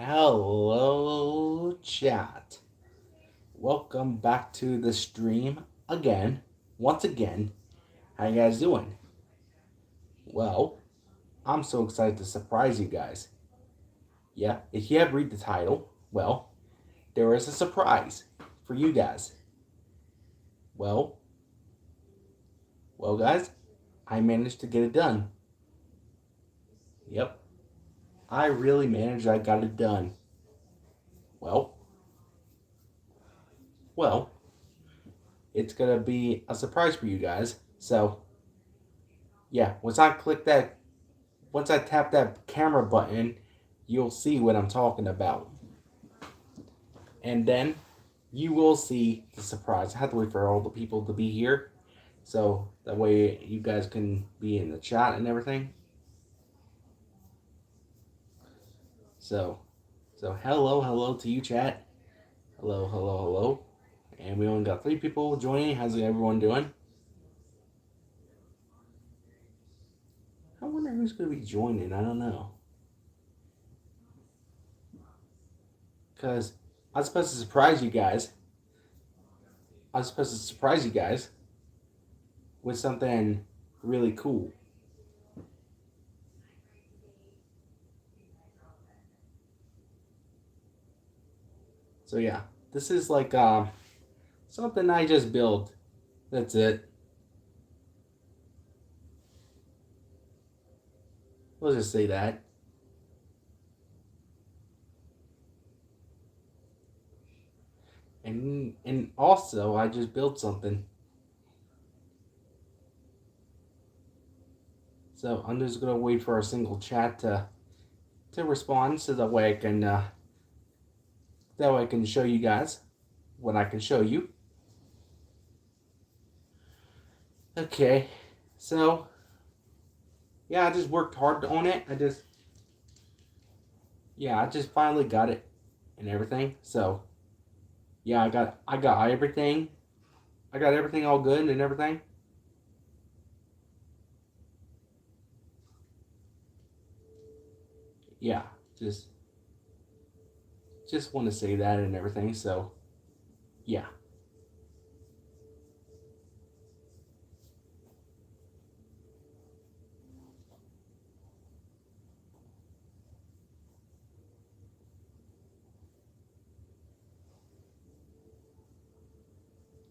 Hello, chat. Welcome back to the stream again. Once again, how you guys doing? Well, I'm so excited to surprise you guys. Yeah, if you have read the title, well, there is a surprise for you guys. Well, guys, I managed to get it done. Yep, I really managed. I got it done. Well, well, it's gonna be a surprise for you guys. So, yeah, once I tap that camera button, you'll see what I'm talking about. And then you will see the surprise. I have to wait for all the people to be here. So that way you guys can be in the chat and everything. So hello to you, chat. Hello. And we only got 3 people joining. How's everyone doing? I wonder who's gonna be joining. I don't know. Cause I was supposed to surprise you guys. With something really cool. So yeah, this is like something I just built. That's it. We'll just say that. And also I just built something. So I'm just gonna wait for a single chat to respond so that way I can show you guys what I can show you. Okay, so yeah, I just worked hard on it. I just finally got it and everything. So yeah, I got everything. I got everything all good and everything. Yeah, just want to say that and everything. So yeah.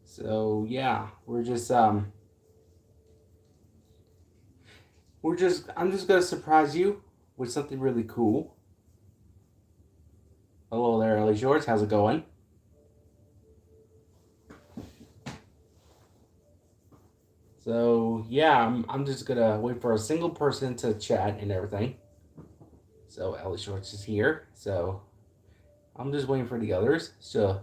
So yeah, I'm just gonna surprise you with something really cool. Hello there, Ellie Shorts. How's it going? So yeah, I'm just gonna wait for a single person to chat and everything. So Ellie Shorts is here. So I'm just waiting for the others. So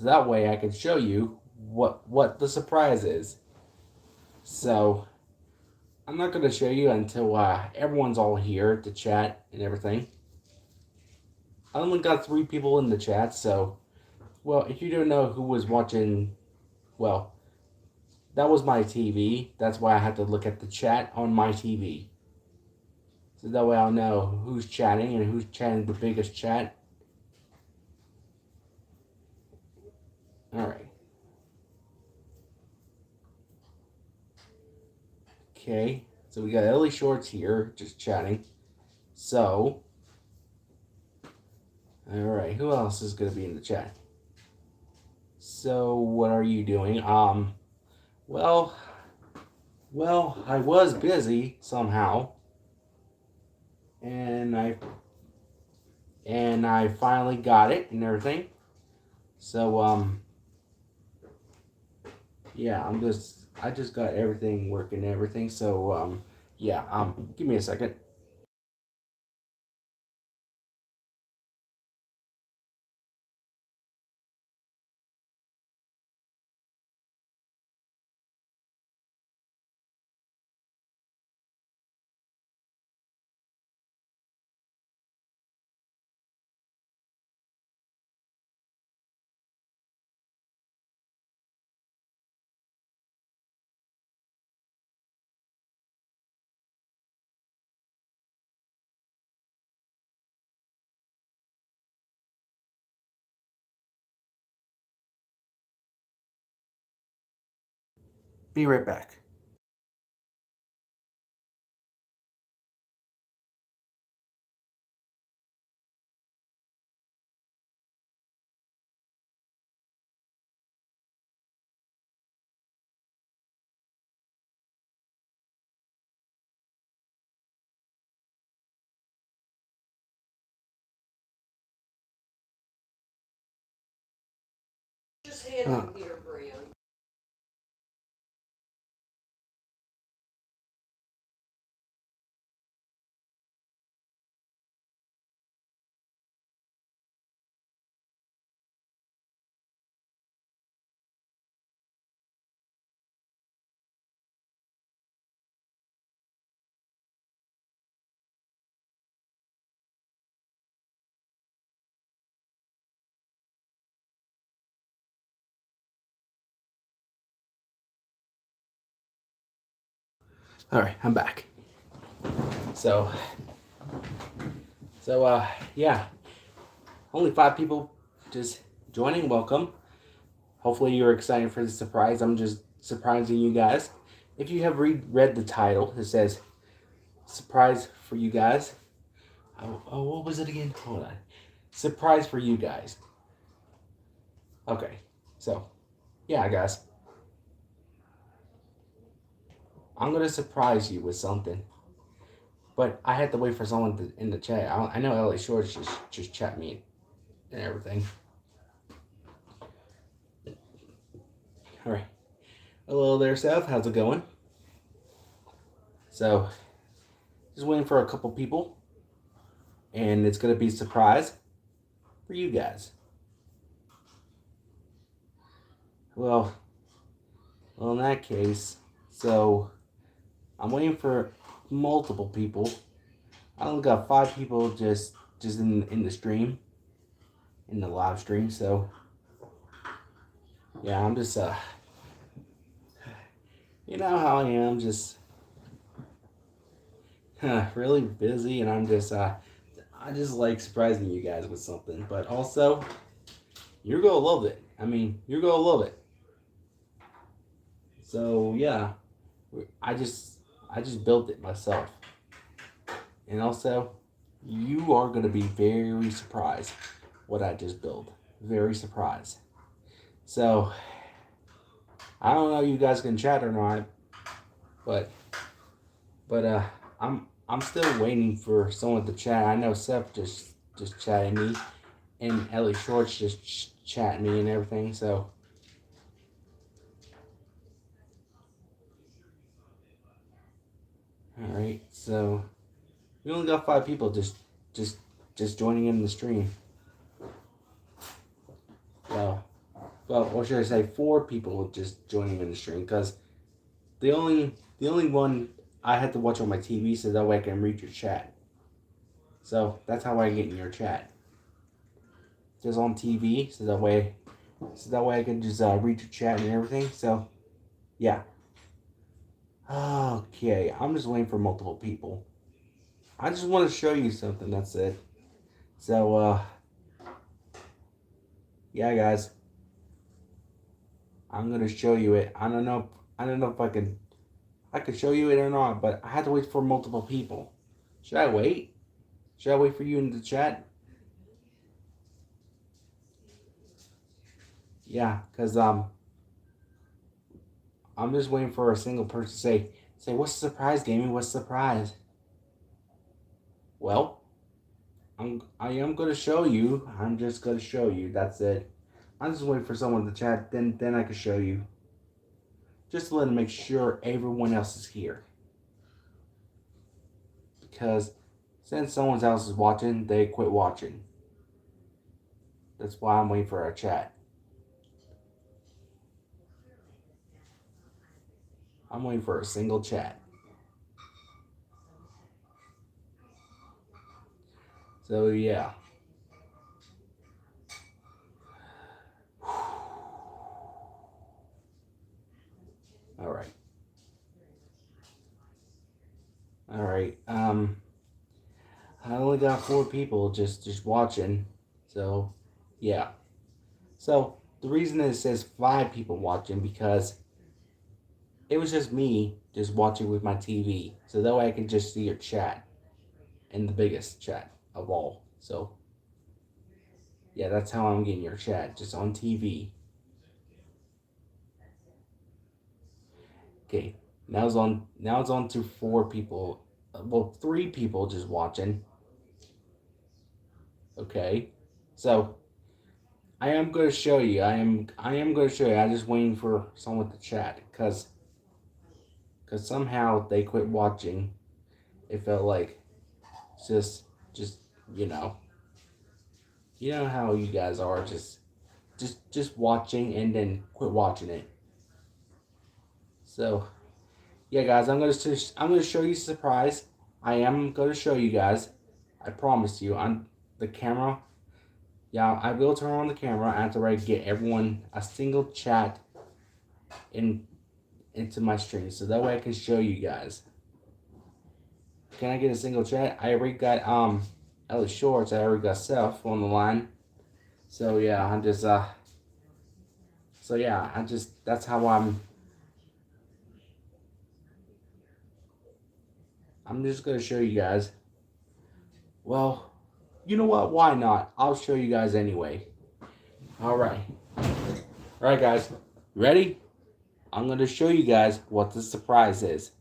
that way I can show you what the surprise is. So I'm not gonna show you until everyone's all here to chat and everything. I only got 3 people in the chat, so well, if you don't know who was watching, well, that was my TV. That's why I had to look at the chat on my TV. So that way I'll know who's chatting and who's chatting the biggest chat. Alright. Okay. So we got Ellie Shorts here just chatting. So, alright, who else is going to be in the chat? So, what are you doing? Well, I was busy somehow. And I finally got it and everything. So yeah, I just got everything working and everything. So yeah, give me a second. Be right back. Uh, all right, I'm back. So, so yeah, only 5 people just joining. Welcome. Hopefully, you're excited for the surprise. I'm just surprising you guys. If you have read the title, it says "Surprise for you guys." Oh, what was it again? Hold on. Surprise for you guys. Okay, so yeah, guys, I'm gonna surprise you with something, but I had to wait for someone in the chat. I know Ellie Short just chat me and everything. All right, hello there, Seth. How's it going? So, just waiting for a couple people, and it's gonna be a surprise for you guys. Well, well, in that case, so I'm waiting for multiple people. I only got 5 people just in the stream, in the live stream. So yeah, I'm just you know how I am, just really busy, and I'm just I just like surprising you guys with something. But also, you're gonna love it. I mean, you're gonna love it. So yeah, I just I just built it myself, and also, you are gonna be very surprised what I just built. Very surprised. So I don't know if you guys can chat or not, but but I'm still waiting for someone to chat. I know Seth just chatted me, and Ellie Shorts just chatting me and everything. So all right, so we only got 5 people just just joining in the stream. Well, well, or should I say 4 people just joining in the stream? Because the only one I had to watch on my TV so that way I can read your chat. So that's how I get in your chat. Just on TV, so that way I can just read your chat and everything. So yeah. Okay, I'm just waiting for multiple people. I just want to show you something. That's it. So yeah, guys, I'm gonna show you it. I don't know. I don't know if I could show you it or not, but I had to wait for multiple people. Should I wait? Should I wait for you in the chat? Yeah, cause I'm just waiting for a single person to say what's the surprise, gaming? What's the surprise? Well, I am gonna show you. I'm just gonna show you. That's it. I'm just waiting for someone to chat. Then I can show you. Just to let them make sure everyone else is here. Because since someone else is watching, they quit watching. That's why I'm waiting for a chat. I'm waiting for a single chat. So yeah. All right. All right. I only got 4 people just watching. So yeah. So the reason it says 5 people watching because it was just me just watching with my TV. So that way I can just see your chat in the biggest chat of all. So yeah, that's how I'm getting your chat, just on TV. Okay, now it's on to 4 people. Well, 3 people just watching. Okay, so I am going to show you. I am going to show you. I'm just waiting for someone to chat because somehow they quit watching. It felt like just you know you know how you guys are, just watching and then quit watching it. So yeah, guys, I'm gonna show you a surprise. I am gonna show you guys. I promise you on the camera. Yeah, I will turn on the camera after I get everyone a single chat in into my stream, so that way I can show you guys. Can I get a single chat? I already got Ellie Shorts. I already got Self on the line. So yeah, I just that's how I'm just gonna show you guys. Well, you know what? Why not? I'll show you guys anyway. All right. All right, guys. Ready? I'm going to show you guys what the surprise is.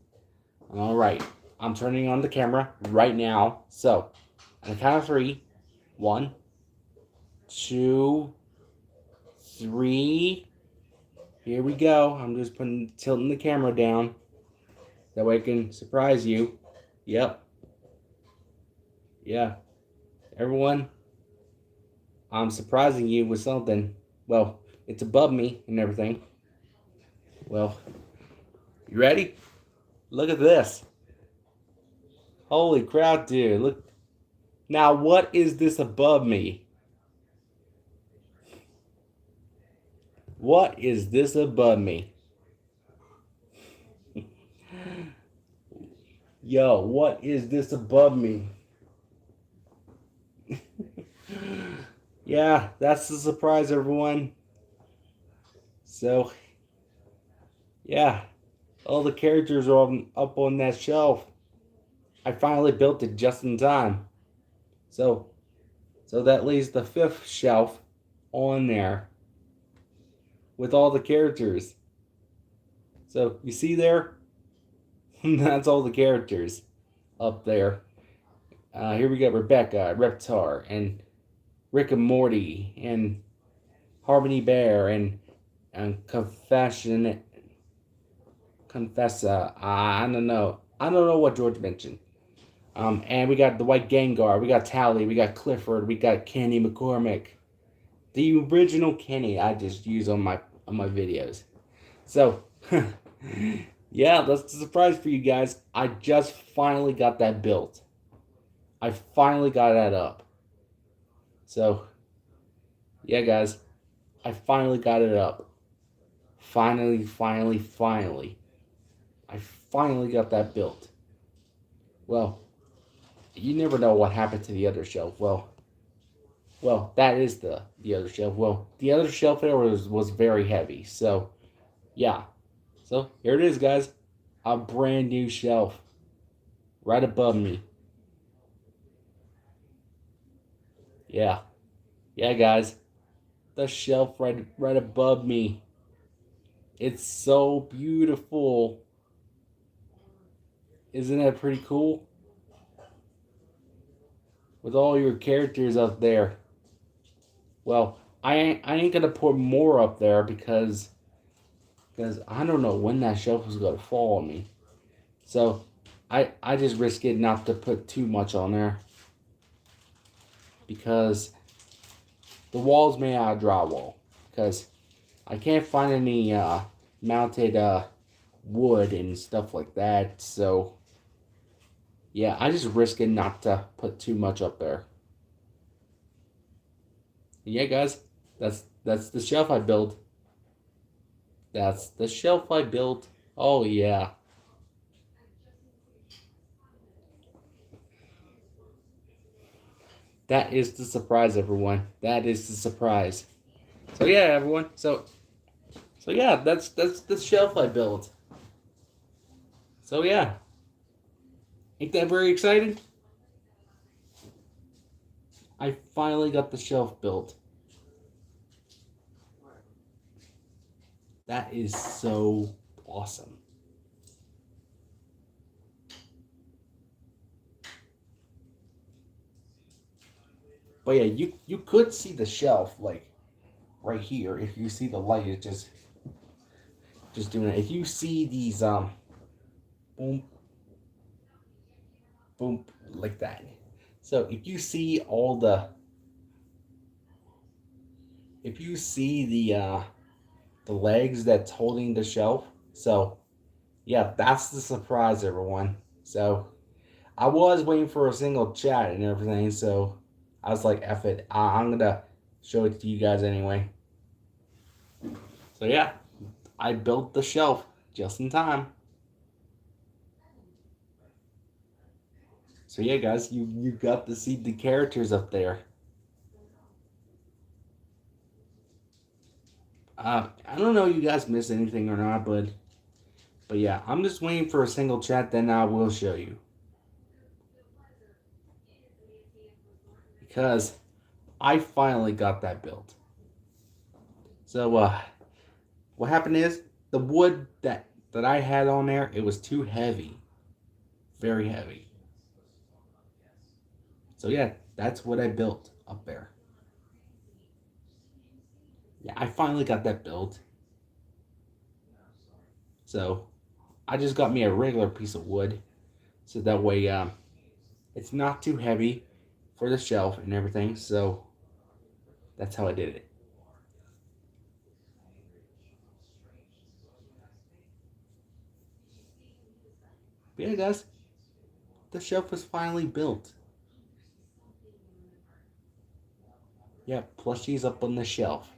All right. I'm turning on the camera right now. So, on the count of 3, 1, 2, 3. Here we go. I'm just tilting the camera down. That way I can surprise you. Yep. Yeah. Everyone, I'm surprising you with something. Well, it's above me and everything. Well, you ready? Look at this. Holy crap, dude. Look. Now, what is this above me? What is this above me? Yo, what is this above me? Yeah, that's the surprise, everyone. So, yeah, all the characters are up on that shelf. I finally built it just in time. So that leaves the 5th shelf on there with all the characters. So you see there? That's all the characters up there. Here we got Rebecca, Reptar, and Rick and Morty, and Harmony Bear, and Confessa. I don't know. I don't know what George mentioned. And we got the White Gengar, we got Tally, we got Clifford, we got Kenny McCormick, the original Kenny I just use on my videos. So, yeah, that's the surprise for you guys. I just finally got that built. I finally got that up. So, yeah, guys, I finally got it up. Finally. I finally got that built. Well, you never know what happened to the other shelf. Well, that is the other shelf. Well, the other shelf there was very heavy. So, yeah. So, here it is, guys. A brand new shelf right above me. Yeah. Yeah, guys. The shelf right above me. It's so beautiful. Isn't that pretty cool? With all your characters up there. Well, I ain't gonna put more up there because I don't know when that shelf is gonna fall on me. So I just risk it not to put too much on there because the wall's made out of drywall. Because I can't find any mounted wood and stuff like that. So yeah, I just risk it not to put too much up there. Yeah, guys, that's the shelf I built. That's the shelf I built. Oh yeah. That is the surprise, everyone. That is the surprise. So yeah, everyone. So yeah, that's the shelf I built. So yeah, ain't that very exciting? I finally got the shelf built. That is so awesome. But yeah, you could see the shelf like right here if you see the light is just doing it. If you see these boom boom like that. So if you see the legs that's holding the shelf, so yeah, that's the surprise, everyone. So I was waiting for a single chat and everything, so I was like, F it, I'm gonna show it to you guys anyway. So yeah, I built the shelf just in time. So yeah, guys, you got to see the characters up there. I don't know if you guys missed anything or not, but yeah, I'm just waiting for a single chat, then I will show you. Because I finally got that built. So what happened is the wood that I had on there, it was too heavy, very heavy. So yeah, that's what I built up there. Yeah, I finally got that built. So I just got me a regular piece of wood, so that way it's not too heavy for the shelf and everything. So that's how I did it. But yeah, guys, the shelf was finally built. Yeah, plushies up on the shelf.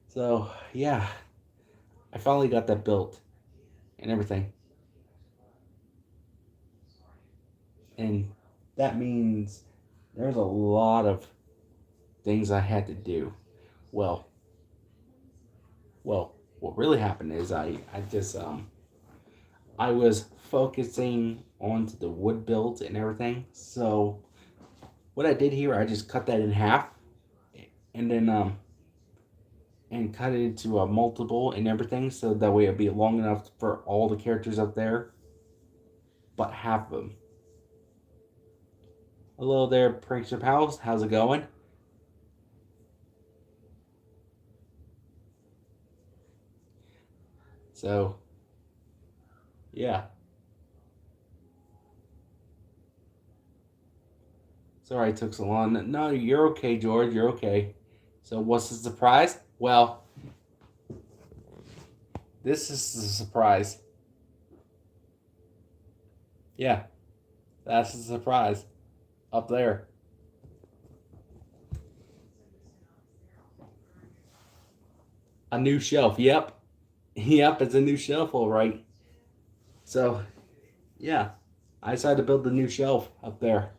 So yeah, I finally got that built and everything. And that means there's a lot of things I had to do. Well, what really happened is I just I was focusing onto the wood build and everything. So what I did here, I just cut that in half, and then and cut it into a multiple and everything, so that way it'd be long enough for all the characters up there, but half of them. Hello there, Prankster Pals. How's it going? So yeah, sorry it took so long. No, you're okay, George. You're okay. So what's the surprise? Well, this is the surprise. Yeah, that's the surprise up there. A new shelf. Yep. Yep, it's a new shelf, all right. So, yeah, I decided to build the new shelf up there.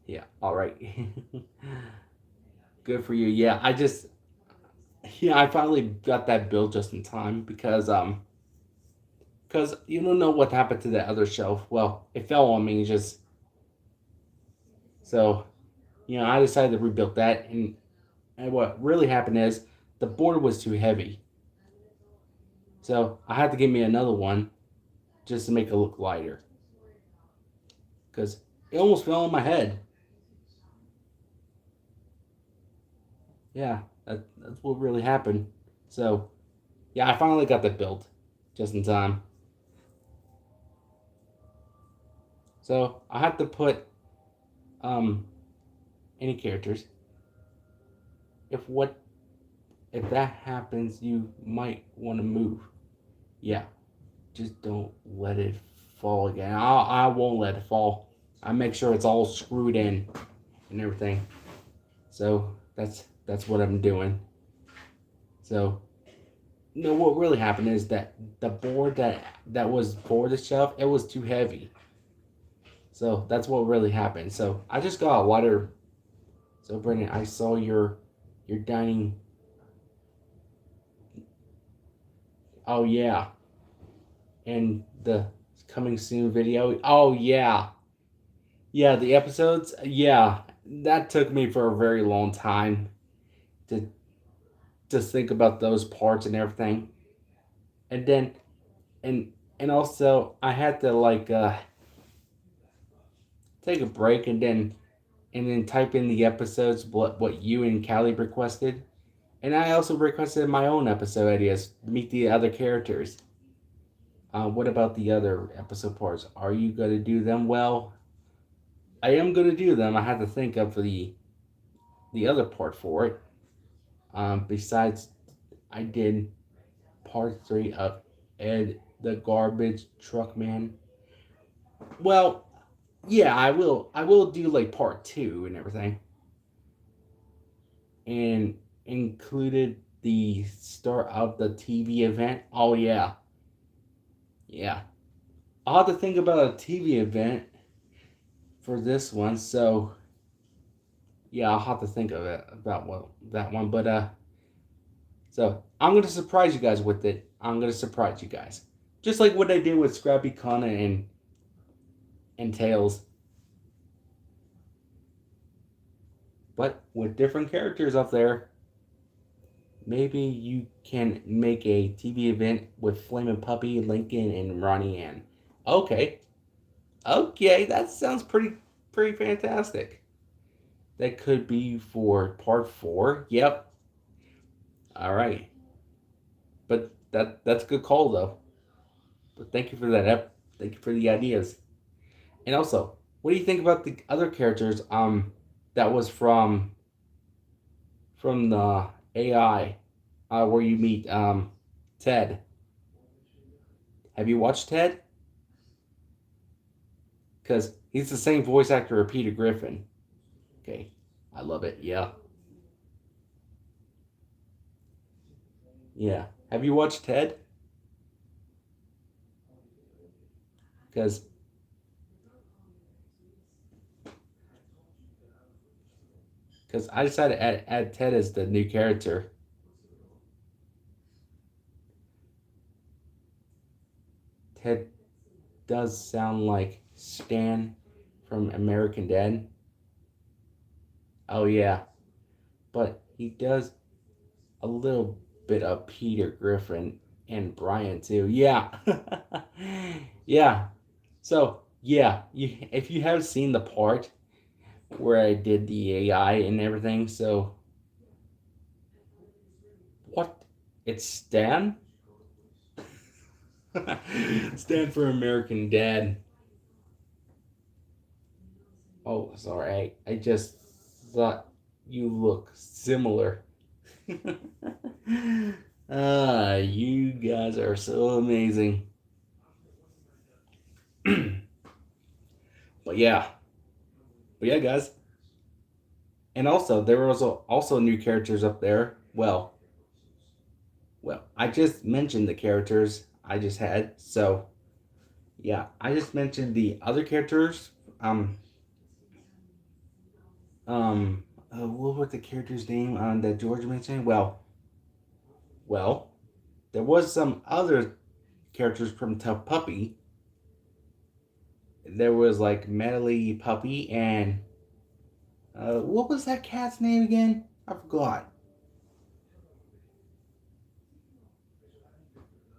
Yeah, all right. Good for you. Yeah, I finally got that built just in time because you don't know what happened to the other shelf. Well, it fell on me just so I decided to rebuild that, and what really happened is the board was too heavy, so I had to give me another one just to make it look lighter because it almost fell on my head. Yeah, that's what really happened. So yeah, I finally got that built just in time. So I have to put um any characters. If what if that happens, you might want to move. Yeah, just don't let it fall again. I won't let it fall. I make sure it's all screwed in and everything. So that's what I'm doing. So no, what really happened is that the board that was for the shelf, it was too heavy. So that's what really happened. So I just got a lighter. So Brendan, I saw your You're dining. Oh yeah, and the coming soon video. Oh yeah, yeah. The episodes. Yeah, that took me for a very long time to just think about those parts and everything. And then and also I had to like take a break and then type in the episodes what you and Callie requested. And I also requested my own episode ideas to meet the other characters. What about the other episode parts? Are you gonna do them? Well, I am gonna do them. I had to think of the other part for it. Besides, I did part 3 of Ed the Garbage Truck Man. Well, yeah, I will. I will do like part 2 and everything, and included the start of the TV event. Oh yeah, yeah. I'll have to think about a TV event for this one. So yeah, I'll have to think of it about what that one. But so I'm gonna surprise you guys with it. I'm gonna surprise you guys, just like what I did with Scrappy Connor and Tails, but with different characters up there. Maybe you can make a TV event with Flamin' Puppy, Lincoln, and Ronnie Ann. Okay, okay, that sounds pretty fantastic. That could be for part 4. Yep. All right. But that's a good call though. But thank you for that. Thank you for the ideas. And also, what do you think about the other characters? That was from the AI, where you meet Ted. Have you watched Ted? Because he's the same voice actor of Peter Griffin. Okay, I love it. Yeah, yeah. Have you watched Ted? Because I decided to add Ted as the new character. Ted does sound like Stan from American Dad. Oh yeah, but he does a little bit of Peter Griffin and Brian too. Yeah, yeah. So yeah, if you have seen the part where I did the AI and everything, so what? It's Stan. Stan for American Dad. Oh, sorry. I just thought you look similar. You guys are so amazing. But yeah, guys. And also, there was also new characters up there. Well, I just mentioned the characters I just had. So yeah, I just mentioned the other characters. What was the character's name that George mentioned? Well, there was some other characters from Tough Puppy. There was like Medley Puppy and what was that cat's name again? I forgot.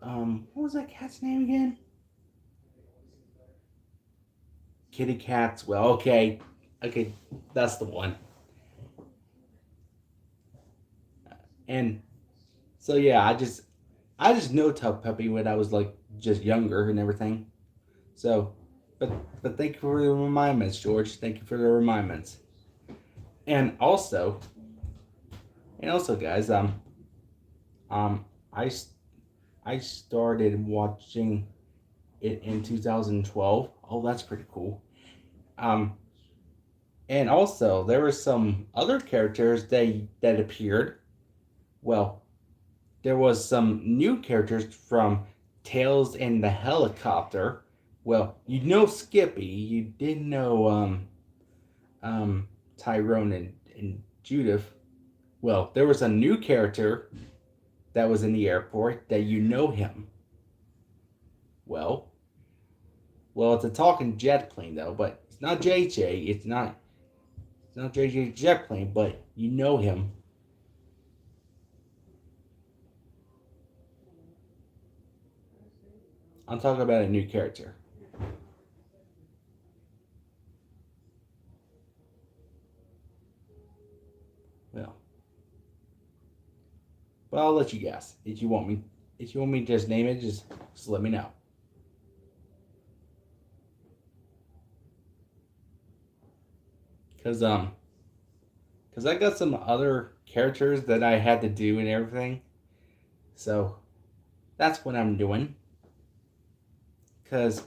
What was that cat's name again? Kitty Cats. Well, okay, that's the one. And so yeah, I just know Tough Puppy when I was like just younger and everything. So, but but thank you for the reminders, George. Thank you for the reminders. And also, guys, um, I I started watching it in 2012. Oh, that's pretty cool. Um, and also there were some other characters that appeared. Well, there was some new characters from Tales and the Helicopter. Well, you know Skippy. You didn't know um Tyrone and Judith. Well, there was a new character that was in the airport that you know him. Well, well, it's a talking jet plane though, but it's not JJ. It's not JJ jet plane, but you know him. I'm talking about a new character. Well, but I'll let you guess. If you want me to just name it, just let me know. Cause cause I got some other characters that I had to do and everything. So that's what I'm doing. Cause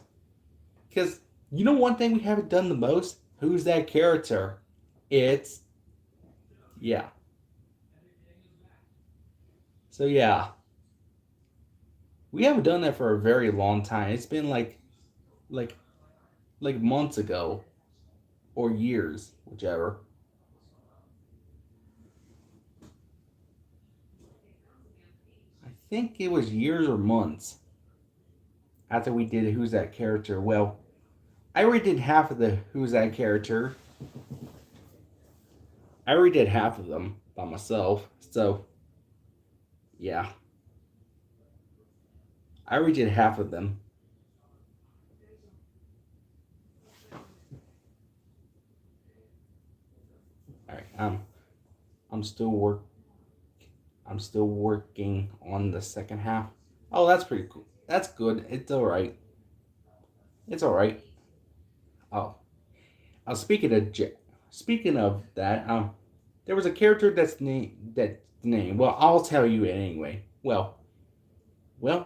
cause you know one thing we haven't done the most. Who's that character? It's yeah. So yeah, we haven't done that for a very long time. It's been like like months ago or years, whichever. I think it was years or months after we did Who's That Character. Well, I already did half of the Who's That Character. I already did half of them by myself. So yeah, I already did half of them. All right, I'm still work. I'm still working on the second half. Oh, that's pretty cool. That's good. It's all right. It's all right. Oh, speaking of that, there was a character that's name. Well, I'll tell you it anyway. Well, the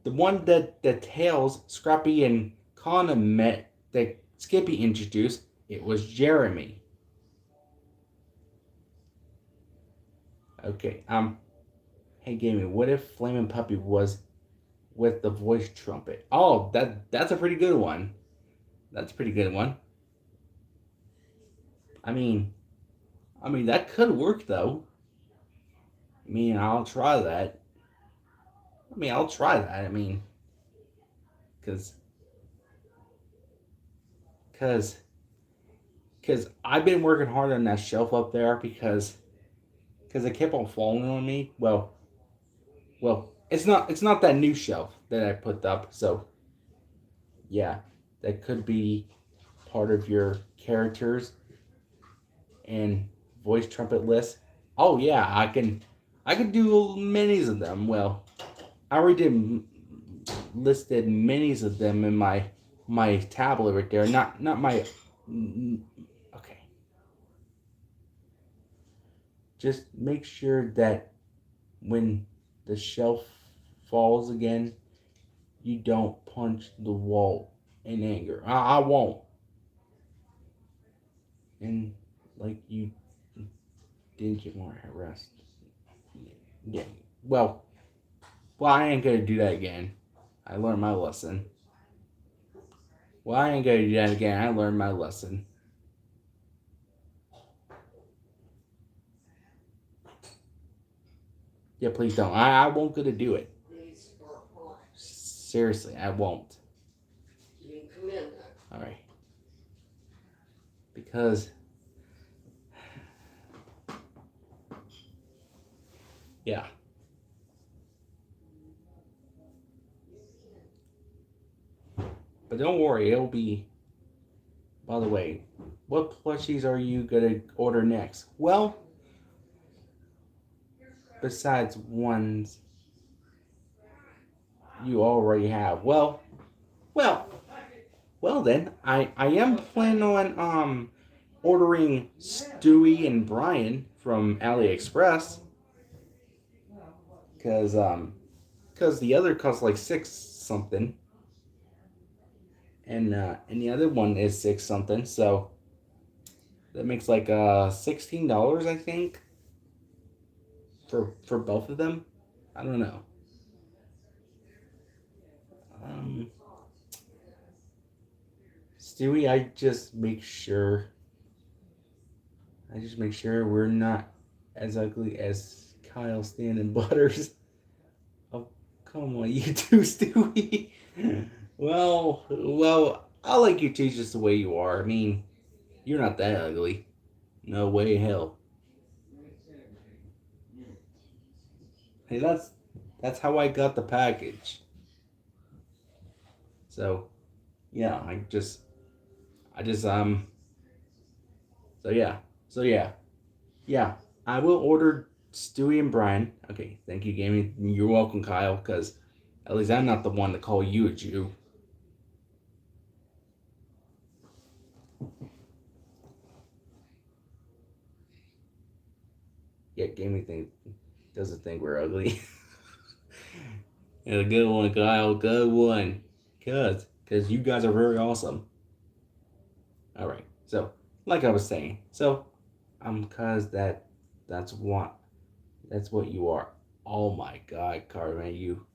one that Tails, Scrappy, and Kana met that Skippy introduced. It was Jeremy. Okay. Hey, Gaming. What if Flaming Puppy was with the voice trumpet? Oh, that's a pretty good one. That's a pretty good one. I mean, that could work though. I'll try that. I'll try that. Cause, cause, cause I've been working hard on that shelf up there because it kept on falling on me. Well, it's not that new shelf that I put up. So yeah, that could be part of your characters and voice trumpet list. Oh yeah, I can do minis of them. Well, I already did listed minis of them in my tablet right there. Not my. Okay, just make sure that when the shelf falls again, you don't punch the wall in anger. I won't. And like you didn't get more rest. Yeah. Well, I ain't gonna do that again. I learned my lesson. Well, I ain't gonna do that again. I learned my lesson. Yeah, please don't. I won't gonna do it. Seriously, I won't. All right. Because yeah. But don't worry, it'll be. By the way, what plushies are you gonna order next? Well, besides ones you already have. Well, then I am planning on ordering Stewie and Brian from AliExpress because the other costs like six something and the other one is six something, so that makes like $16 I think for both of them. I don't know. Um, Stewie, I just make sure we're not. as ugly as Kyle Stan Butters. Oh, come on, you too, Stewie. Well, I like you too, just the way you are. I mean, you're not that ugly. No way, hell. Hey, that's how I got the package. So yeah, I just so yeah, so yeah, yeah. I will order Stewie and Brian. Okay, thank you, gaming. You're welcome, Kyle. Because at least I'm not the one to call you a Jew. Yeah, gaming thing doesn't think we're ugly. And a good one, Kyle. Good one. Cause you guys are very awesome. All right. So, like I was saying, so cause that's what you are. Oh my God, Carmen, you.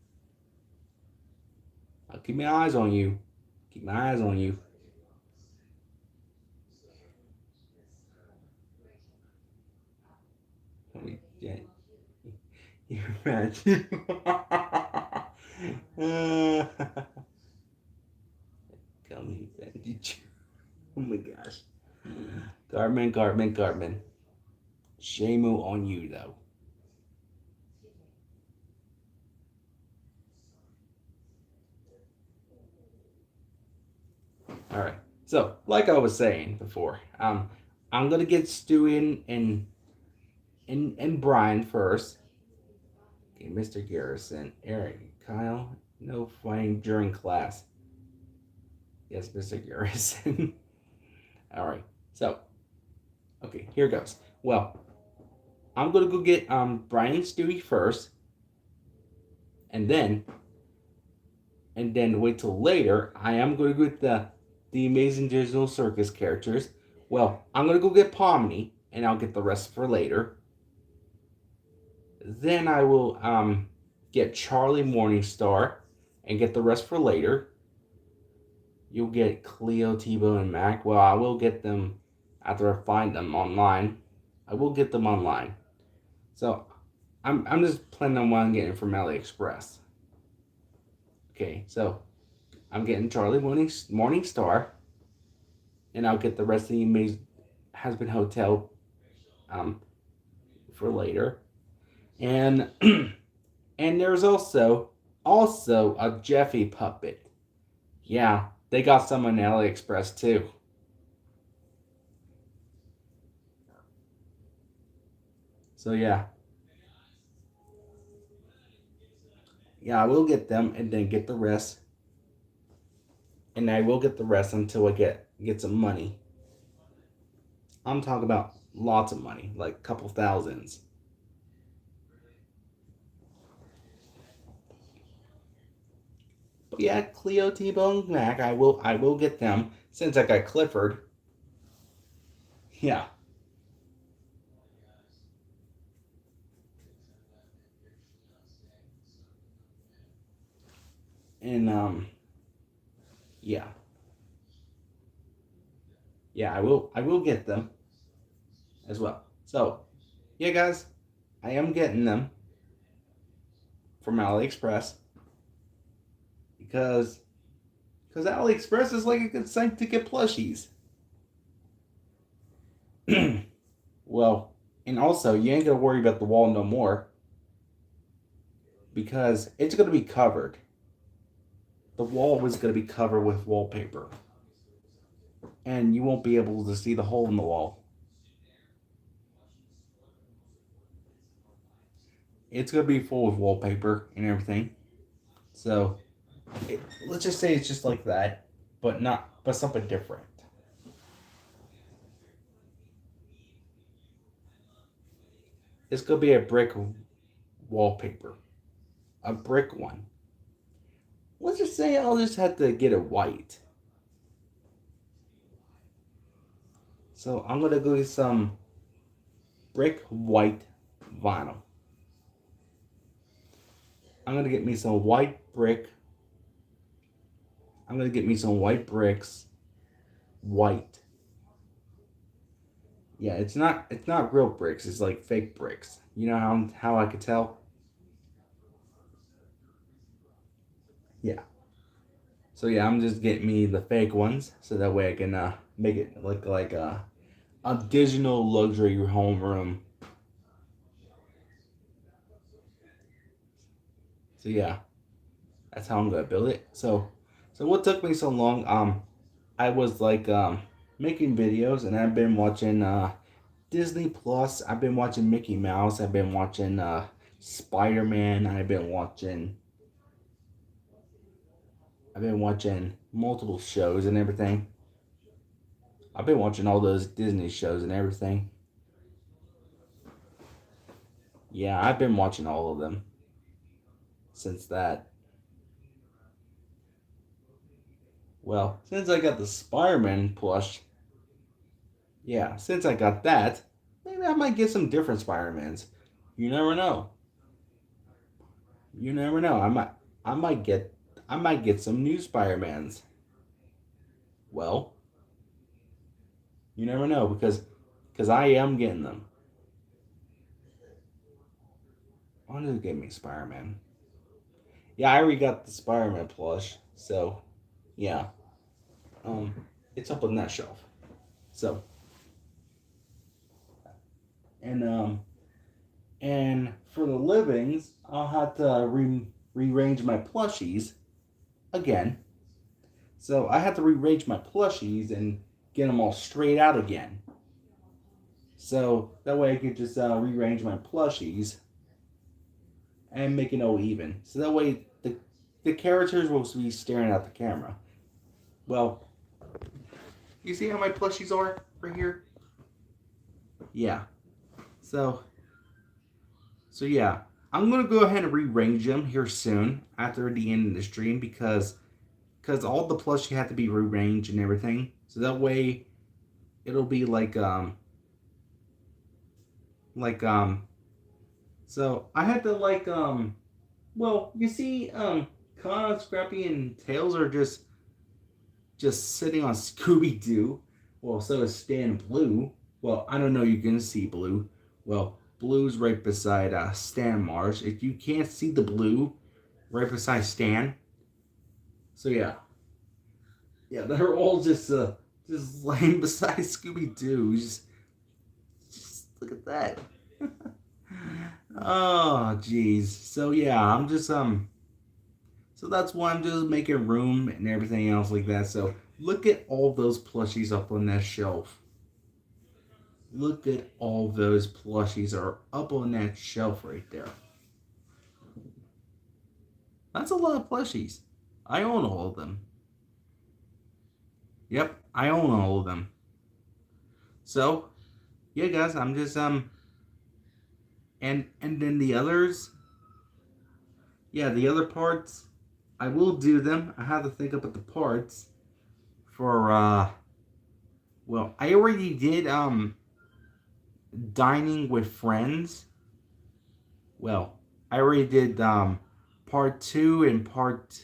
I'll keep my eyes on you. Keep my eyes on you. Yeah, you're mad. Come here, bandage. Oh my gosh. Carmen. Shame on you, though. All right. So, like I was saying before, I'm gonna get Stewie and Brian first. Okay, Mr. Garrison, Eric, Kyle, no fighting during class. Yes, Mr. Garrison. All right. So, okay, here goes. Well, I'm gonna go get Brian and Stewie first, and then wait till later. I am gonna go get the Amazing Digital Circus characters. Well, I'm gonna go get Pomni, and I'll get the rest for later. Then I will get Charlie Morningstar, and get the rest for later. You'll get Cleo, T-Bone, and Mac. Well, I will get them after I find them online. I will get them online. So I'm just planning on what I'm getting from AliExpress. Okay, so I'm getting Charlie Morningstar, and I'll get the rest of the Amazing Husband Hotel um, for later. And and there's also a Jeffy puppet. Yeah, they got some on AliExpress too. So yeah, I will get them and then get the rest, and I will get the rest until I get some money. I'm talking about lots of money, like a couple thousands. But yeah, Cleo, T-Bone, Mac, I will get them since I got Clifford. Yeah, and yeah, yeah, I will get them as well. So yeah, guys, I am getting them from AliExpress because AliExpress is like a good site to get plushies. Well, and also you ain't gonna worry about the wall no more because it's gonna be covered. The wall was gonna be covered with wallpaper, and you won't be able to see the hole in the wall. It's gonna be full of wallpaper and everything. So let's just say it's just like that, but something different. It's gonna be a brick wallpaper, a brick one. Let's just say I'll just have to get it white. So I'm gonna go get some brick white vinyl. I'm gonna get me some white brick. I'm gonna get me some white bricks, white, Yeah, it's not real bricks. It's like fake bricks. You know how I could tell? Yeah. So yeah, I'm just getting me the fake ones so that way I can make it look like a digital luxury home room. So yeah, that's how I'm gonna build it. So what took me so long? I was like making videos and I've been watching Disney Plus. I've been watching Mickey Mouse. I've been watching Spider Man. I've been watching multiple shows and everything. I've been watching all those Disney shows and everything. Yeah, I've been watching all of them since that. Well, since I got the Spider Man plush, yeah, since I got that, maybe I might get some different Spider Mans. You never know. You never know. I might get, I might get some new Spider Mans. Well, you never know because I am getting them. Why did it get me Spider Man? Yeah, I already got the Spider Man plush, so yeah, um, it's up on that shelf. So and and for the livings, I'll have to rearrange my plushies again. So I have to rearrange my plushies and get them all straight out again. So that way I could just rearrange my plushies and make it all even. So that way the characters will be staring at the camera. Well, you see how my plushies are right here? Yeah. So yeah, I'm gonna go ahead and rearrange them here soon after the end of the stream because all the plushie have to be rearranged and everything. So that way it'll be like so I had to well, you see Kana, Scrappy, and Tails are just sitting on Scooby Doo. Well, so is Stan Blue. Well, I don't know. You can see Blue. Well, Blue's right beside Stan Marsh. If you can't see the Blue, right beside Stan. So yeah, they're all just laying beside Scooby Doo. Just look at that. Oh, jeez. So yeah, I'm just So that's why I'm just making room and everything else like that. So look at all those plushies up on that shelf. Look at all those plushies are up on that shelf right there. That's a lot of plushies. I own all of them. Yep, I own all of them. So, yeah guys, I'm just and then the others, yeah, the other parts, I will do them. I have to think up at the parts for well, I already did dining with friends. Well, I already did part 2 and part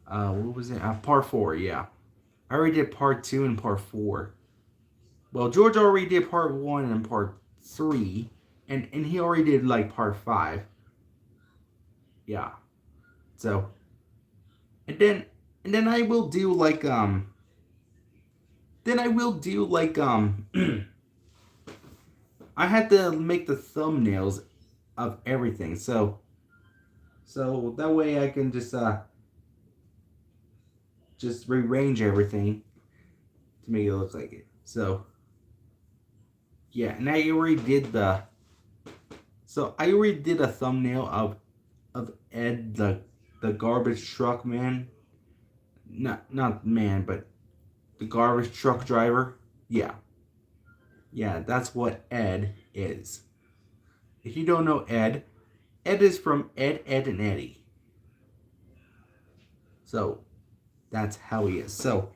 what was it? Part 4, yeah. I already did part 2 and part 4. Well, George already did part 1 and part 3 and he already did like part 5. Yeah. So, and then I will do then I will do I had to make the thumbnails of everything. So that way I can just rearrange everything to make it look like it. So yeah, and I already did a thumbnail of Ed the garbage truck man. Not man, but the garbage truck driver. Yeah. Yeah, that's what Ed is. If you don't know Ed, Ed is from Ed, Ed and Eddie. So that's how he is. So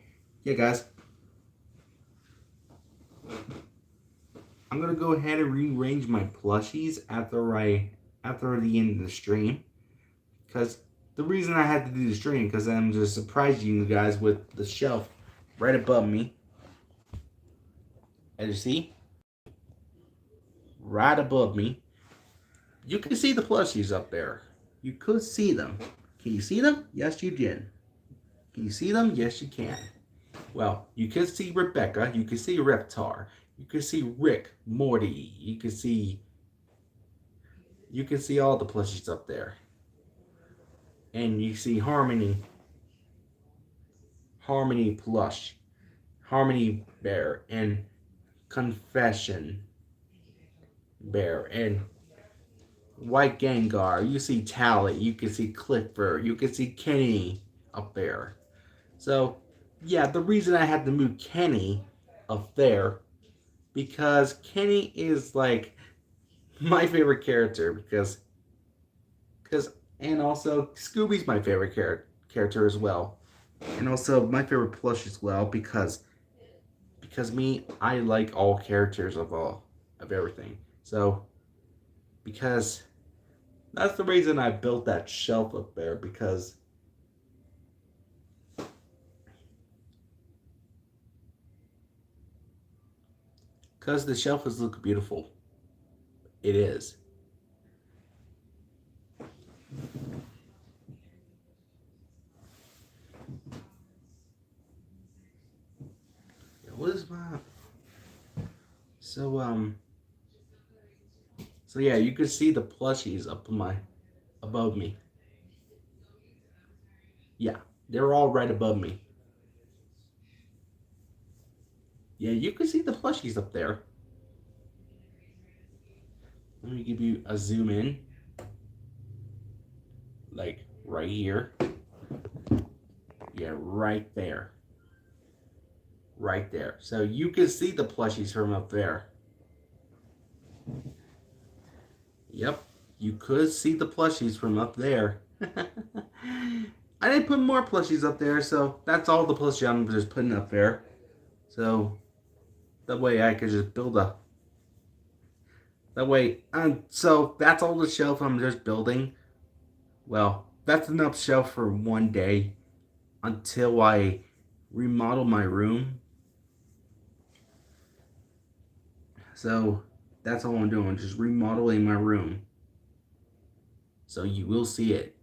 yeah guys, I'm gonna go ahead and rearrange my plushies after the end of the stream. Because the reason I had to do the stream because I'm just surprising you guys with the shelf right above me. As you see, right above me, you can see the plushies up there. You could see them. Can you see them? Yes, you did. Can you see them? Yes, you can. Well, you can see Rebecca. You can see Reptar. You can see Rick, Morty. You can see all the plushies up there. And you see Harmony plush, Harmony bear, and Confession bear, and White Gengar. You see Tally. You can see Clifford. You can see Kenny up there. So, yeah, the reason I had to move Kenny up there because Kenny is like my favorite character because and also Scooby's my favorite character as well, and also my favorite plush as well because me I like all characters of everything. So because that's the reason I built that shelf up there because the shelf is look beautiful. It is. What is my so so yeah, you can see the plushies up my above me. Yeah, they're all right above me. Yeah, you can see the plushies up there. Let me give you a zoom in, like right here. Yeah, right there. Right there. So you can see the plushies from up there. Yep, you could see the plushies from up there. I didn't put more plushies up there, so that's all the plushies I'm just putting up there. So that way I could just build a. That way, so that's all the shelf I'm just building. Well, that's enough shelf for one day until I remodel my room. So that's all I'm doing, just remodeling my room. So you will see it.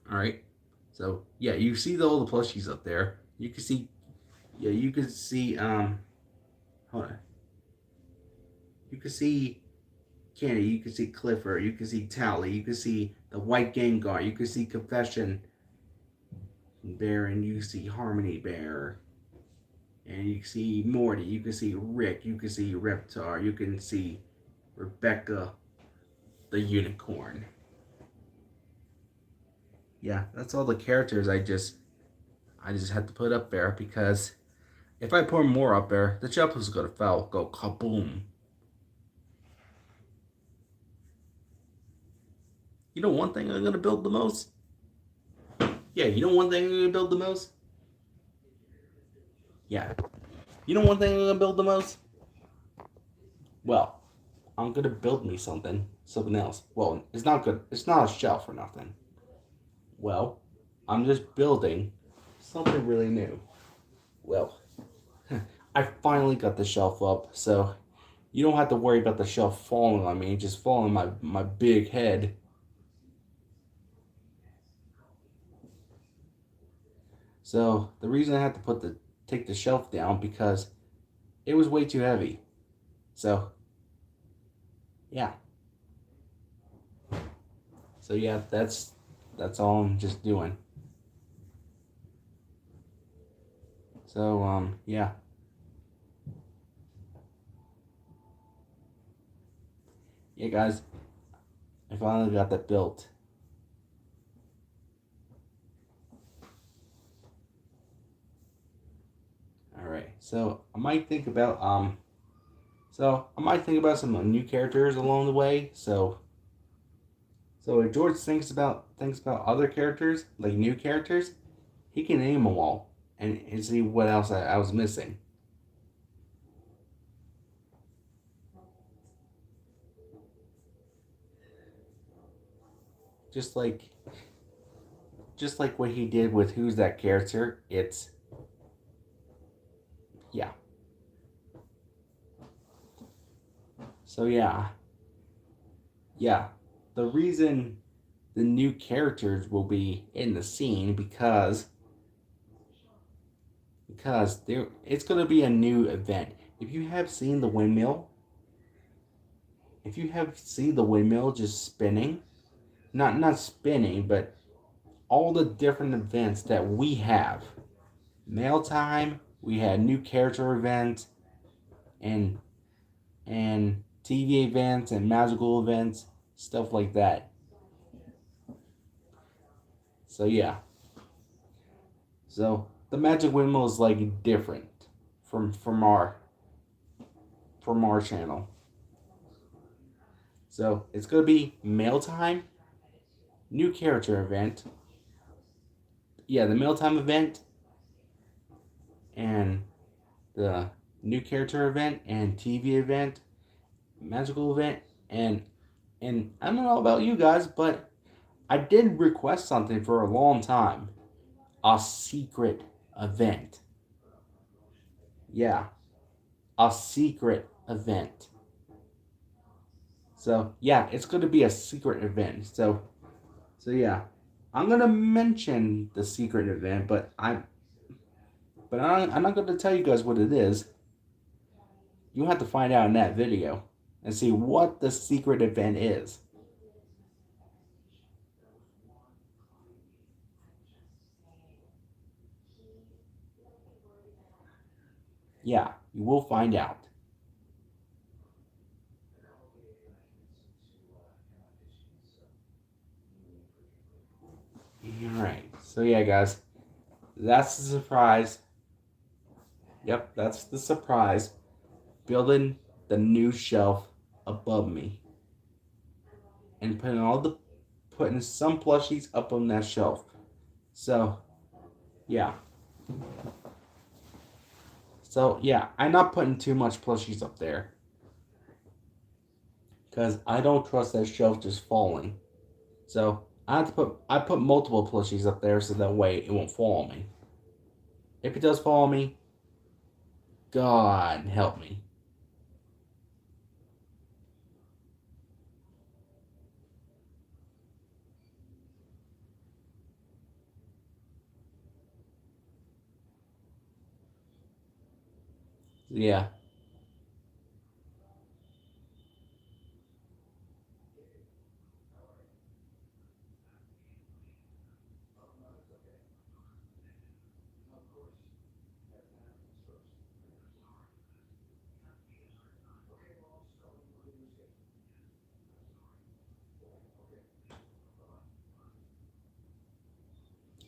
All right. So yeah, you see all the plushies up there. You can see, yeah, you can see. Hold on. You can see Candy. You can see Clifford. You can see Tally. You can see the White Gengar. You can see Confession Bear, and you see Harmony Bear, and you can see Morty. You can see Rick. You can see Reptar. You can see Rebecca, the unicorn. Yeah, that's all the characters I just had to put up there because if I put more up there, the jump is gonna go kaboom. You know one thing I'm gonna build the most? Yeah, you know one thing I'm gonna build the most? Yeah. You know one thing I'm gonna build the most? Well, I'm gonna build me something else. Well, it's not good. It's not a shelf or nothing. Well, I'm just building something really new. Well, I finally got the shelf up, so you don't have to worry about the shelf falling on me, just falling on my big head. So the reason I had to take the shelf down because it was way too heavy. So yeah. So yeah, that's all I'm just doing. So yeah. Yeah guys, I finally got that built. Alright. So I might think about some new characters along the way. So if George thinks about other characters, like new characters, he can name them all and see what else I was missing. Just like just like what he did with Who's That Character. It's, yeah. So yeah. The reason the new characters will be in the scene because it's going to be a new event. If you have seen the windmill, if you have seen the windmill just spinning, not spinning, but all the different events that we have. Mail time, we had new character events and TV events and magical events, stuff like that. So yeah. So the magic windmill is like different from our channel. So it's gonna be mail time, new character event. Yeah, the mail time event and the new character event and TV event, magical event, and I don't know about you guys, but I did request something for a long time. A secret event. Yeah, a secret event. So yeah, it's going to be a secret event. So yeah, I'm going to mention the secret event, I'm not going to tell you guys what it is. You have to find out in that video and see what the secret event is. Yeah, you will find out. Alright, so yeah, guys, that's the surprise. Yep, that's the surprise. Building the new shelf above me and putting some plushies up on that shelf. So yeah. So yeah, I'm not putting too much plushies up there because I don't trust that shelf just falling. So I put multiple plushies up there so that way it won't fall on me. If it does fall on me, God help me. Yeah.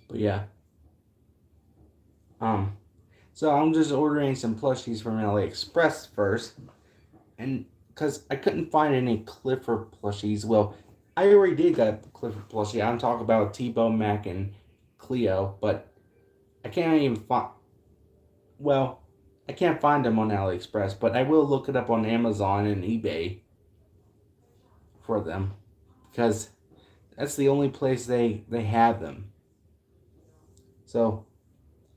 But yeah. Um so I'm just ordering some plushies from AliExpress first. And because I couldn't find any Clifford plushies. Well, I already did get Clifford plushie. I'm talking about T-Bone Mac and Cleo, but I can't even find. Well, I can't find them on AliExpress, but I will look it up on Amazon and eBay for them because that's the only place they have them. So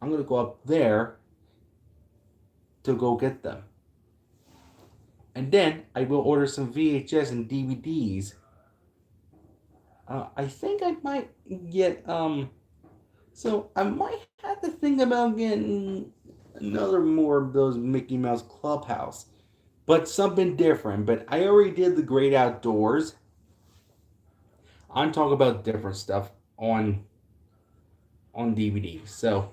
I'm gonna go up there to go get them, and then I will order some VHS and DVDs. I think I might get So I might have to think about getting another more of those Mickey Mouse Clubhouse, but something different. But I already did the Great Outdoors. I'm talking about different stuff on DVD. So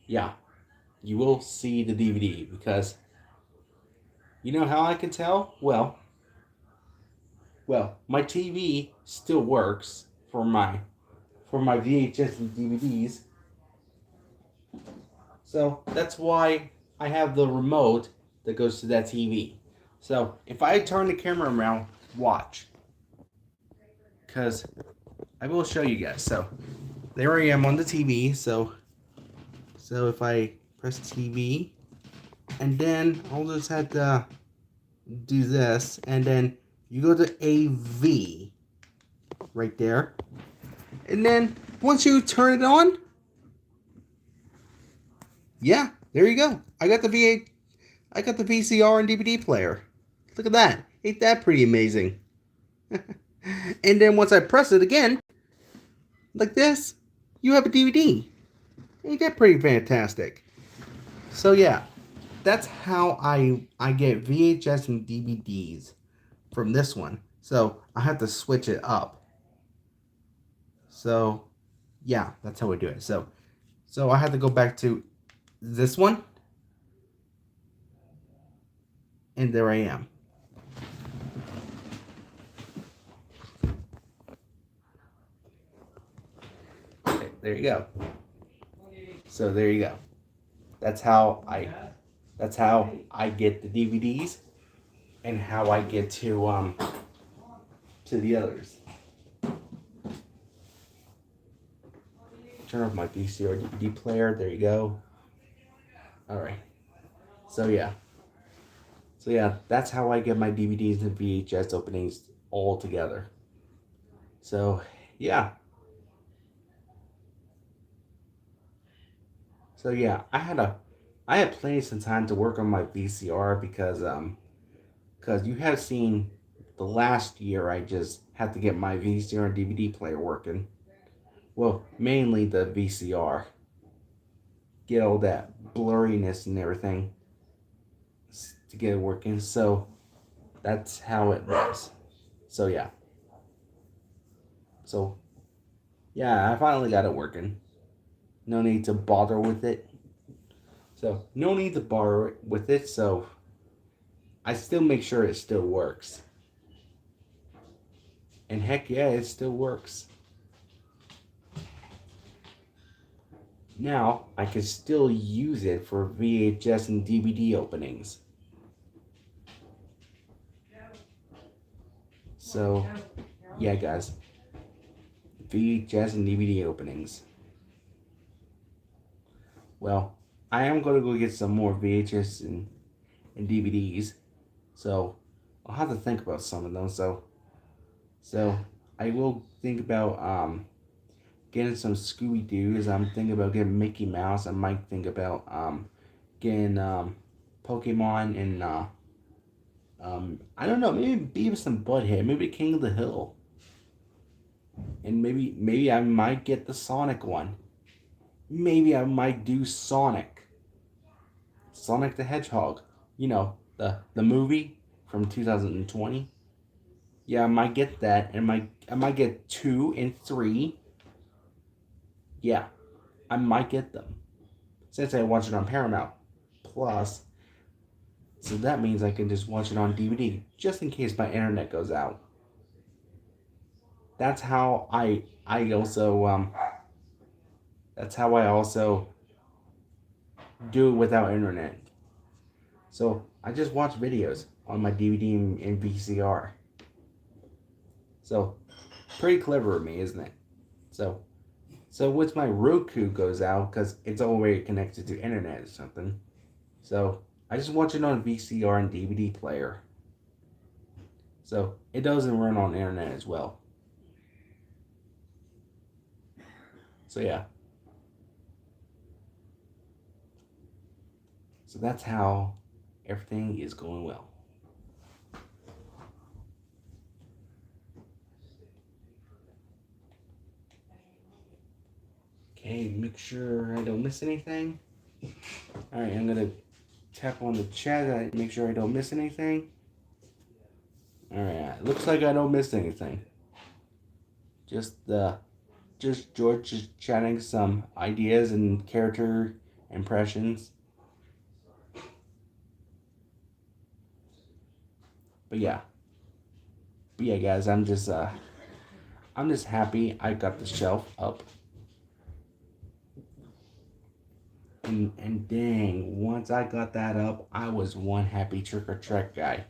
yeah, you will see the DVD because you know how I can tell. Well, my TV still works for my VHS and DVDs. So that's why I have the remote that goes to that TV. So if I turn the camera around, watch. Because I will show you guys. So there I am on the TV. So if I press TV, and then I'll just have to do this, and then you go to AV. right there. And then once you turn it on, yeah, there you go. I got the VCR and DVD player. Look at that. Ain't that pretty amazing? And then once I press it again, like this, you have a DVD. Ain't that pretty fantastic? So yeah, that's how I get VHS and DVDs from this one. So I have to switch it up. So yeah, that's how we do it. So I had to go back to this one, and there I am. Okay, there you go. So there you go. That's how I get the DVDs and how I get to the others. Turn off my VCR DVD player. There you go. All right. So yeah, that's how I get my DVDs and VHS openings all together. So yeah. So yeah, I had plenty some time to work on my VCR because you have seen the last year I just had to get my VCR and DVD player working. Well, mainly the VCR. Get all that blurriness and everything to get it working. So that's how it was. So yeah. So yeah, I finally got it working. No need to bother with it. So no need to bother with it. So I still make sure it still works. And heck yeah, it still works. Now I can still use it for VHS and DVD openings. So yeah, guys, VHS and DVD openings. Well, I am going to go get some more VHS and DVDs. So I'll have to think about some of them. So I will think about getting some Scooby Doo's. I'm thinking about getting Mickey Mouse. I might think about getting Pokemon and I don't know, maybe Beavis and Butthead, maybe King of the Hill, and maybe I might get the Sonic one. Maybe I might do Sonic the Hedgehog. You know, the movie from 2020. Yeah, I might get that, and I might get 2 and 3. Yeah, I might get them since I watch it on Paramount Plus. So that means I can just watch it on DVD just in case my internet goes out. That's how I also that's how I also do it without internet. So I just watch videos on my DVD and VCR. So pretty clever of me, isn't it? So once my Roku goes out, because it's already connected to internet or something, so I just watch it on VCR and DVD player. So it doesn't run on internet as well. So yeah. So that's how everything is going well. Okay, make sure I don't miss anything. Alright, I'm gonna tap on the chat, make sure I don't miss anything. Alright, looks like I don't miss anything. Just George just chatting some ideas and character impressions. But yeah, guys, I'm just happy I got the shelf up. And dang, once I got that up, I was one happy Trick or Treat guy.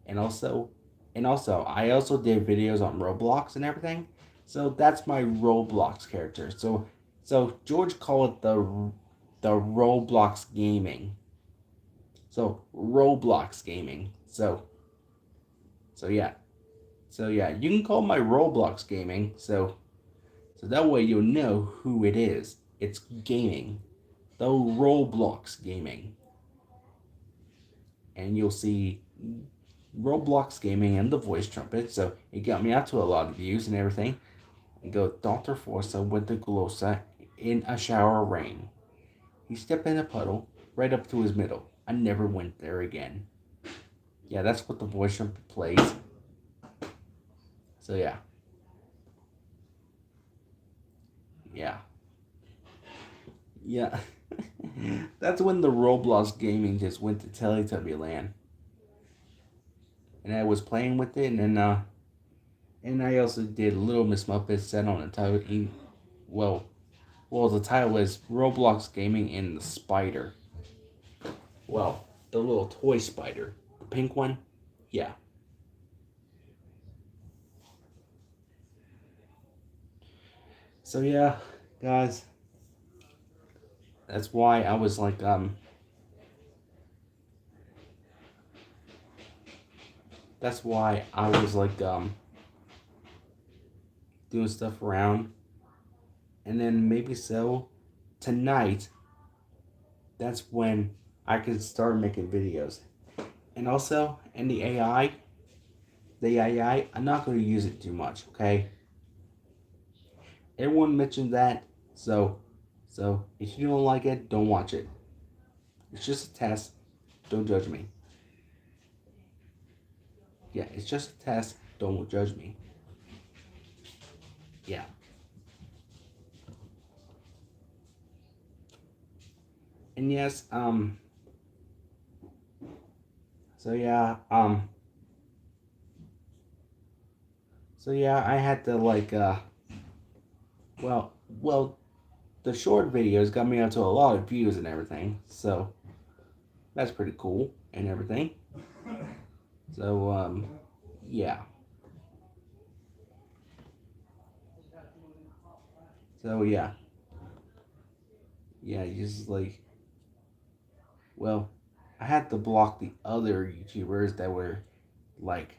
And also, I also did videos on Roblox and everything. So that's my Roblox character. So George called it the Roblox gaming. So Roblox gaming. So yeah. So yeah, you can call my Roblox gaming. So that way you'll know who it is. It's gaming, the Roblox gaming, and you'll see Roblox gaming and the voice trumpet. So it got me out to a lot of views and everything. And go Dr. Forza with the Glossa in a shower of rain. He stepped in a puddle right up to his middle. I never went there again. Yeah, that's what the voice trumpet plays. So yeah. Yeah. Yeah. That's when the Roblox gaming just went to Teletubby Land. And I was playing with it, and I also did Little Miss Muffet set on the title. Well, the title is Roblox Gaming and the Spider. Well, the little toy spider, the pink one. Yeah. So yeah, guys, that's why I was like That's why I was like doing stuff around, and then maybe so tonight. That's when I can start making videos. And also, in the AI, I'm not going to use it too much, okay? Everyone mentioned that, so if you don't like it, don't watch it. It's just a test. Don't judge me. Yeah, it's just a test. Don't judge me. Yeah. And yes, so yeah, I had to like well well the short videos got me up to a lot of views and everything. So that's pretty cool and everything. So yeah. So yeah. Yeah, just like well, I had to block the other YouTubers that were like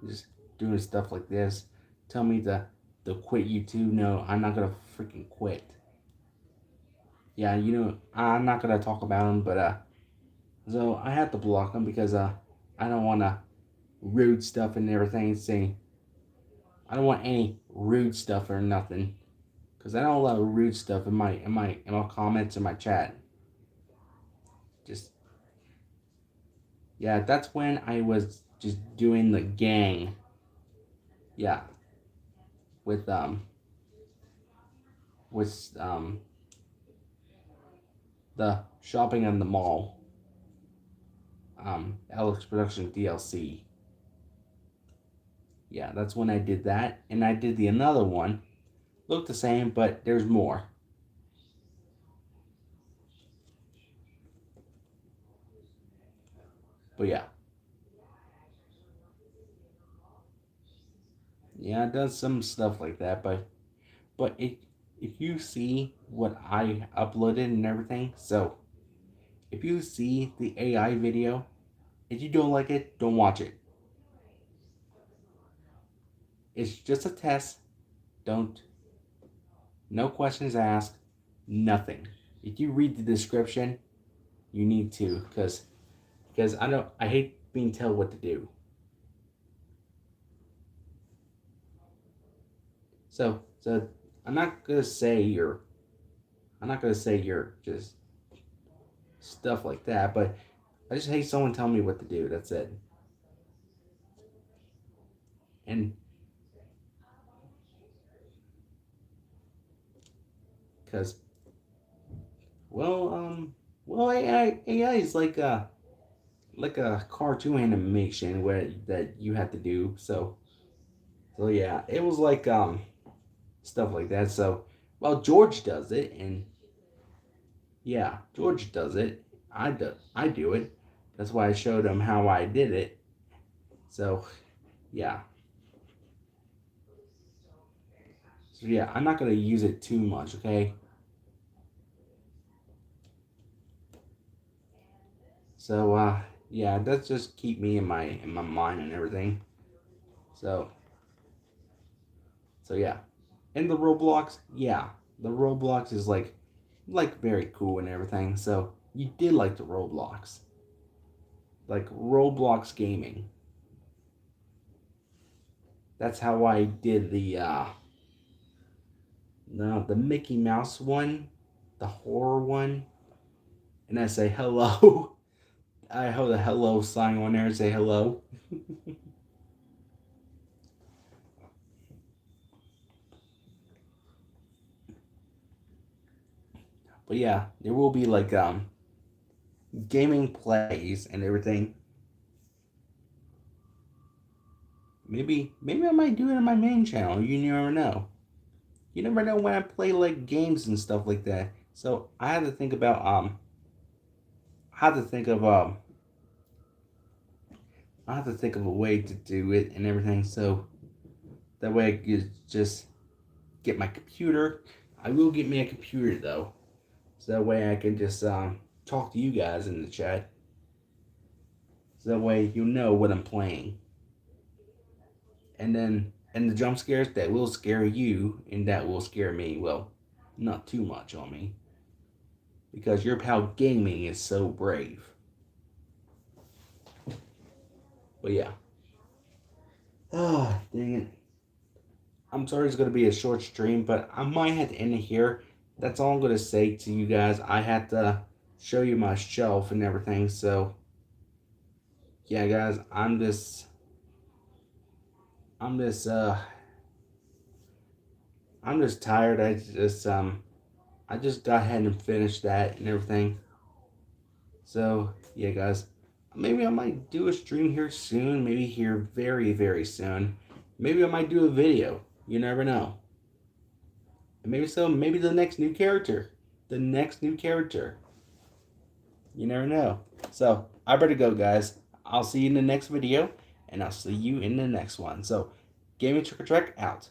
just doing stuff like this. Tell me to quit YouTube. No, I'm not gonna freaking quit. Yeah, I'm not gonna talk about them, but so I had to block them because I don't wanna rude stuff and everything. Saying I don't want any rude stuff or nothing, cause I don't allow rude stuff in my comments in my chat. Just yeah, that's when I was just doing the gang. Yeah, with with the shopping in the mall. Alex Production DLC. Yeah, that's when I did that, and I did the another one. Looked the same, but there's more. But yeah, it does some stuff like that. But if you see what I uploaded and everything, so if you see the AI video, if you don't like it, don't watch it. It's just a test. Don't. No questions asked. Nothing. If you read the description, you need to, because I hate being told what to do. So I'm not gonna say you're just stuff like that, but I just hate someone telling me what to do. That's it. And because well AI is like a cartoon animation where that you have to do. So yeah, it was like stuff like that. So well, George does it, and yeah, George does it. I do it. That's why I showed him how I did it. So yeah. So yeah, I'm not gonna use it too much, okay? So yeah, that's just keep me in my mind and everything. So yeah. And the Roblox, yeah. The Roblox is like very cool and everything. So you did like the Roblox. Like Roblox gaming. That's how I did the no, the Mickey Mouse one, the horror one, and I say hello. I hold a hello sign on there and say hello. But yeah, there will be like gaming plays and everything. Maybe I might do it on my main channel. You never know. You never know when I play like games and stuff like that. So I had to think about I had to think of I have to think of a way to do it and everything. So that way I could just get my computer. I will get me a computer though, so that way I can just talk to you guys in the chat. So that way you know what I'm playing. And the jump scares that will scare you and that will scare me. Well, not too much on me. Because your pal gaming is so brave. But yeah. Ah, dang it. I'm sorry it's gonna be a short stream, but I might have to end it here. That's all I'm gonna say to you guys. I had to show you my shelf and everything, so yeah guys, I'm just I'm just tired. I just got ahead and finished that and everything. So yeah, guys, maybe I might do a stream here soon. Maybe here very very soon. Maybe I might do a video. You never know. And maybe so. Maybe the next new character. The next new character. You never know. So I better go, guys. I'll see you in the next video, and I'll see you in the next one. So, Gaming Trick or Trek out.